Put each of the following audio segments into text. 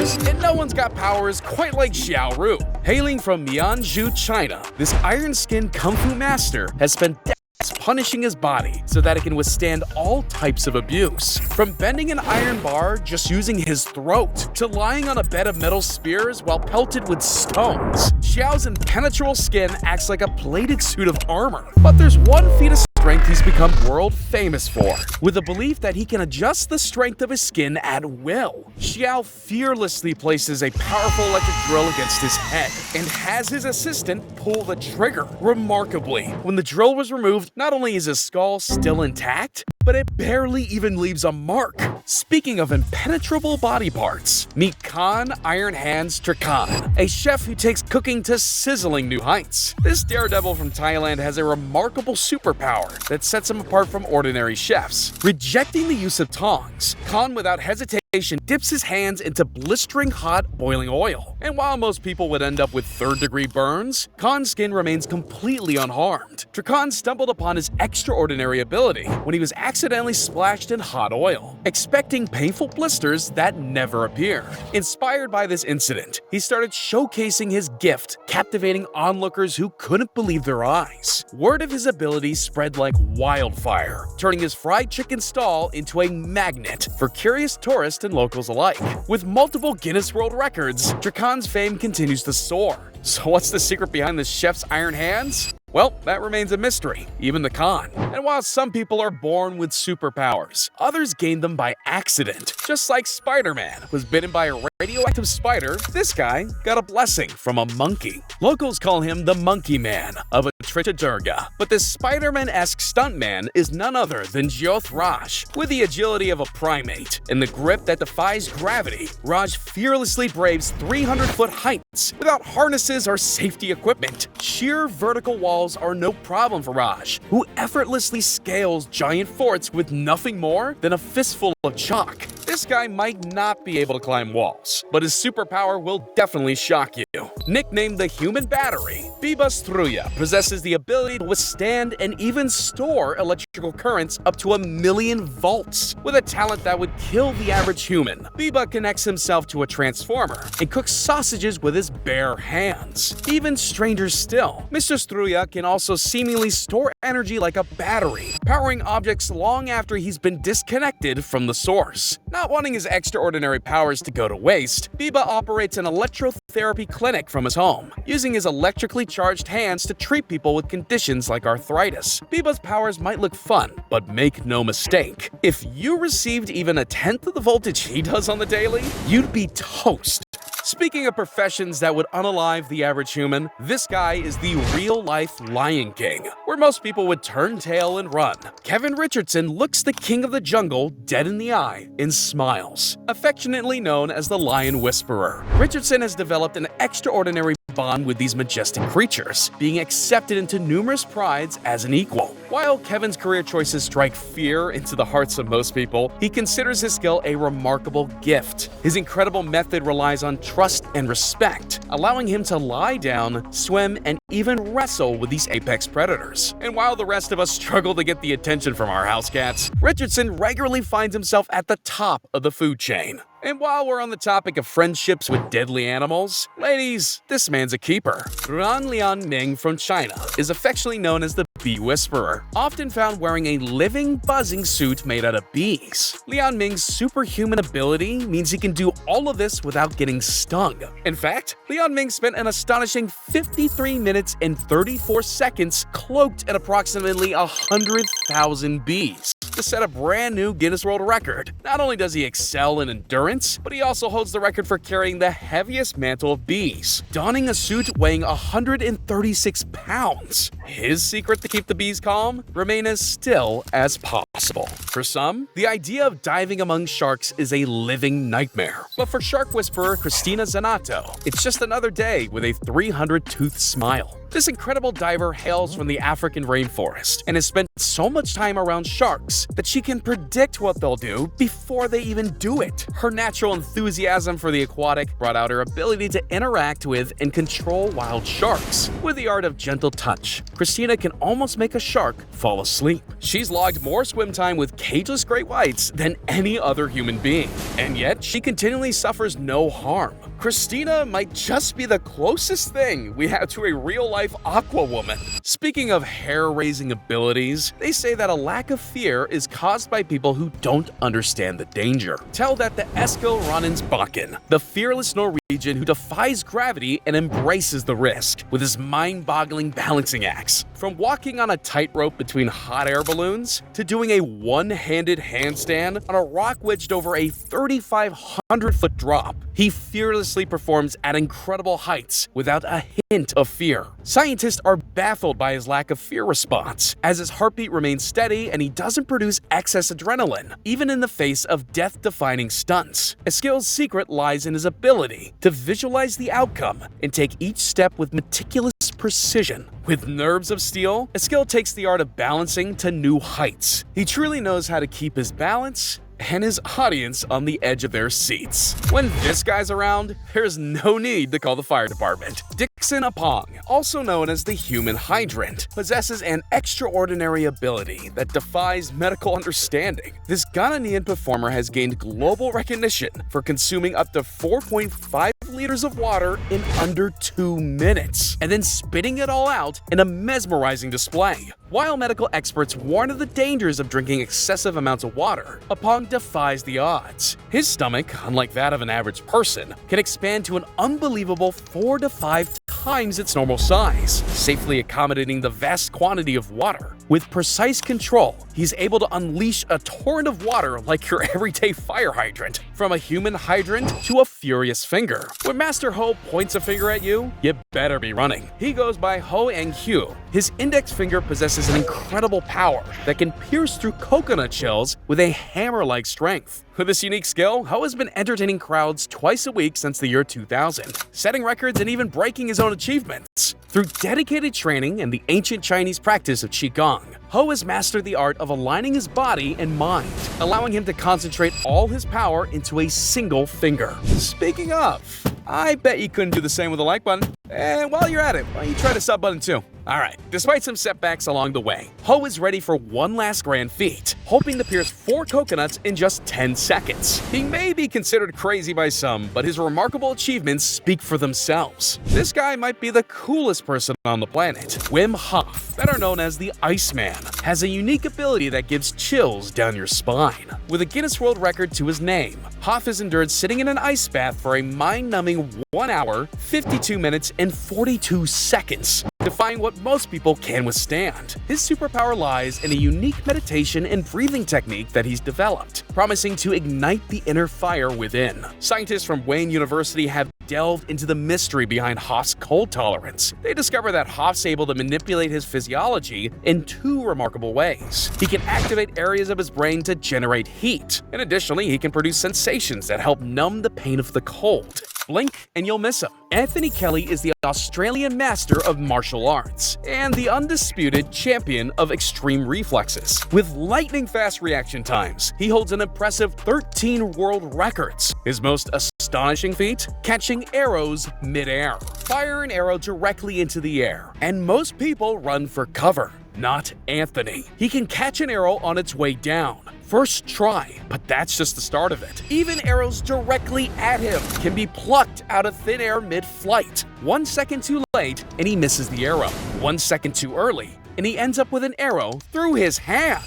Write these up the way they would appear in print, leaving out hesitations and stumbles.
superpowers, and no one's got powers quite like Xiao Ru. Hailing from Mianzhu, China, this iron-skinned kung fu master has spent punishing his body so that it can withstand all types of abuse. From bending an iron bar just using his throat, to lying on a bed of metal spears while pelted with stones, Xiao's impenetrable skin acts like a plated suit of armor. But there's one feat of strength he's become world famous for, with the belief that he can adjust the strength of his skin at will. Xiao fearlessly places a powerful electric drill against his head and has his assistant pull the trigger. Remarkably, when the drill was removed, not only is his skull still intact, but it barely even leaves a mark. Speaking of impenetrable body parts, meet Khan Iron Hands Trakan, a chef who takes cooking to sizzling new heights. This daredevil from Thailand has a remarkable superpower that sets him apart from ordinary chefs. Rejecting the use of tongs, Khan without hesitation dips his hands into blistering hot boiling oil. And while most people would end up with third-degree burns, Khan's skin remains completely unharmed. Trakan stumbled upon his extraordinary ability when he was accidentally splashed in hot oil, expecting painful blisters that never appeared. Inspired by this incident, he started showcasing his gift, captivating onlookers who couldn't believe their eyes. Word of his ability spread like wildfire, turning his fried chicken stall into a magnet for curious tourists and locals alike. With multiple Guinness World Records, Trakan's fame continues to soar. So what's the secret behind the chef's iron hands? Well, that remains a mystery, even to Khan. And while some people are born with superpowers, others gain them by accident. Just like Spider-Man was bitten by a radioactive spider, this guy got a blessing from a monkey. Locals call him the Monkey Man of Durga, but this Spider-Man-esque stuntman is none other than Jyoth Raj. With the agility of a primate and the grip that defies gravity, Raj fearlessly braves 300-foot heights without harnesses or safety equipment. Sheer vertical walls are no problem for Raj, who effortlessly scales giant forts with nothing more than a fistful of chalk. This guy might not be able to climb walls, but his superpower will definitely shock you. Nicknamed the Human Battery, Biba Struya possesses the ability to withstand and even store electrical currents up to 1,000,000 volts. With a talent that would kill the average human, Biba connects himself to a transformer and cooks sausages with his bare hands. Even stranger still, Mr. Struya can also seemingly store energy like a battery, powering objects long after he's been disconnected from the source. Not wanting his extraordinary powers to go to waste, Biba operates an electrotherapy clinic from his home, using his electrically charged hands to treat people with conditions like arthritis. Biba's powers might look fun, but make no mistake, if you received even a tenth of the voltage he does on the daily, you'd be toast. Speaking of professions that would unalive the average human, this guy is the real-life Lion King, where most people would turn tail and run. Kevin Richardson looks the king of the jungle dead in the eye and smiles. Affectionately known as the Lion Whisperer, Richardson has developed an extraordinary bond with these majestic creatures, being accepted into numerous prides as an equal. While Kevin's career choices strike fear into the hearts of most people, he considers his skill a remarkable gift. His incredible method relies on trust and respect, allowing him to lie down, swim, and even wrestle with these apex predators. And while the rest of us struggle to get the attention from our house cats, Richardson regularly finds himself at the top of the food chain. And while we're on the topic of friendships with deadly animals, ladies, this man's a keeper. Ran Lianming from China is affectionately known as the Bee Whisperer, often found wearing a living, buzzing suit made out of bees. Lianming's superhuman ability means he can do all of this without getting stung. In fact, Lianming spent an astonishing 53 minutes and 34 seconds cloaked in approximately 100,000 bees to set a brand new Guinness World Record. Not only does he excel in endurance, but he also holds the record for carrying the heaviest mantle of bees, donning a suit weighing 136 pounds. His secret to keep the bees calm? Remain as still as possible. For some, the idea of diving among sharks is a living nightmare. But for shark whisperer Christina Zanato, it's just another day with a 300-tooth smile. This incredible diver hails from the African rainforest and has spent so much time around sharks that she can predict what they'll do before they even do it. Her natural enthusiasm for the aquatic brought out her ability to interact with and control wild sharks. With the art of gentle touch, Christina can almost make a shark fall asleep. She's logged more swim time with cageless great whites than any other human being, and yet she continually suffers no harm. Christina might just be the closest thing we have to a real-life aqua woman. Speaking of hair-raising abilities, they say that a lack of fear is caused by people who don't understand the danger. Tell that to Eskil Ronensbakken, the fearless Norwegian who defies gravity and embraces the risk with his mind-boggling balancing acts. From walking on a tightrope between hot air balloons to doing a one-handed handstand on a rock wedged over a 3,500-foot drop, he fearlessly performs at incredible heights without a hint of fear. Scientists are baffled by his lack of fear response, as his heartbeat remains steady and he doesn't produce excess adrenaline, even in the face of death-defying stunts. Eskil's secret lies in his ability to visualize the outcome and take each step with meticulous precision. With nerves of steel, Eskil takes the art of balancing to new heights. He truly knows how to keep his balance and his audience on the edge of their seats. When this guy's around, there's no need to call the fire department. Dixon Apong, also known as the Human Hydrant, possesses an extraordinary ability that defies medical understanding. This Ghanaian performer has gained global recognition for consuming up to 4.5 liters of water in under 2 minutes, and then spitting it all out in a mesmerizing display. While medical experts warn of the dangers of drinking excessive amounts of water, Apong defies the odds. His stomach, unlike that of an average person, can expand to an unbelievable 4 to 5 times its normal size, safely accommodating the vast quantity of water. With precise control, he's able to unleash a torrent of water like your everyday fire hydrant, from a human hydrant to a furious finger. When Master Ho points a finger at you, you better be running. He goes by Ho Eng Hyu. His index finger possesses an incredible power that can pierce through coconut shells with a hammer-like strength. With this unique skill, Ho has been entertaining crowds twice a week since the year 2000, setting records and even breaking his own achievements. Through dedicated training and the ancient Chinese practice of Qigong, Ho has mastered the art of aligning his body and mind, allowing him to concentrate all his power into a single finger. Speaking of, I bet you couldn't do the same with the like button. And while you're at it, why don't you try the sub button too? Alright, despite some setbacks along the way, Ho is ready for one last grand feat, hoping to pierce 4 coconuts in just 10 seconds. He may be considered crazy by some, but his remarkable achievements speak for themselves. This guy might be the coolest person on the planet. Wim Hof, better known as the Iceman, has a unique ability that gives chills down your spine. With a Guinness World Record to his name, Hof has endured sitting in an ice bath for a mind-numbing 1 hour, 52 minutes, and 42 seconds, defying what most people can withstand. His superpower lies in a unique meditation and breathing technique that he's developed, promising to ignite the inner fire within. Scientists from Wayne University have delved into the mystery behind Hof's cold tolerance. They discover that Hof's able to manipulate his physiology in 2 remarkable ways. He can activate areas of his brain to generate heat, and additionally, he can produce sensations that help numb the pain of the cold. Blink and you'll miss him. Anthony Kelly is the Australian master of martial arts and the undisputed champion of extreme reflexes. With lightning-fast reaction times, he holds an impressive 13 world records. His most astonishing feat? Catching arrows mid-air. Fire an arrow directly into the air, and most people run for cover. Not Anthony. He can catch an arrow on its way down. First try, but that's just the start of it. Even arrows directly at him can be plucked out of thin air mid-flight. 1 second too late, and he misses the arrow. 1 second too early, and he ends up with an arrow through his hand.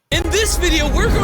In this video, we're going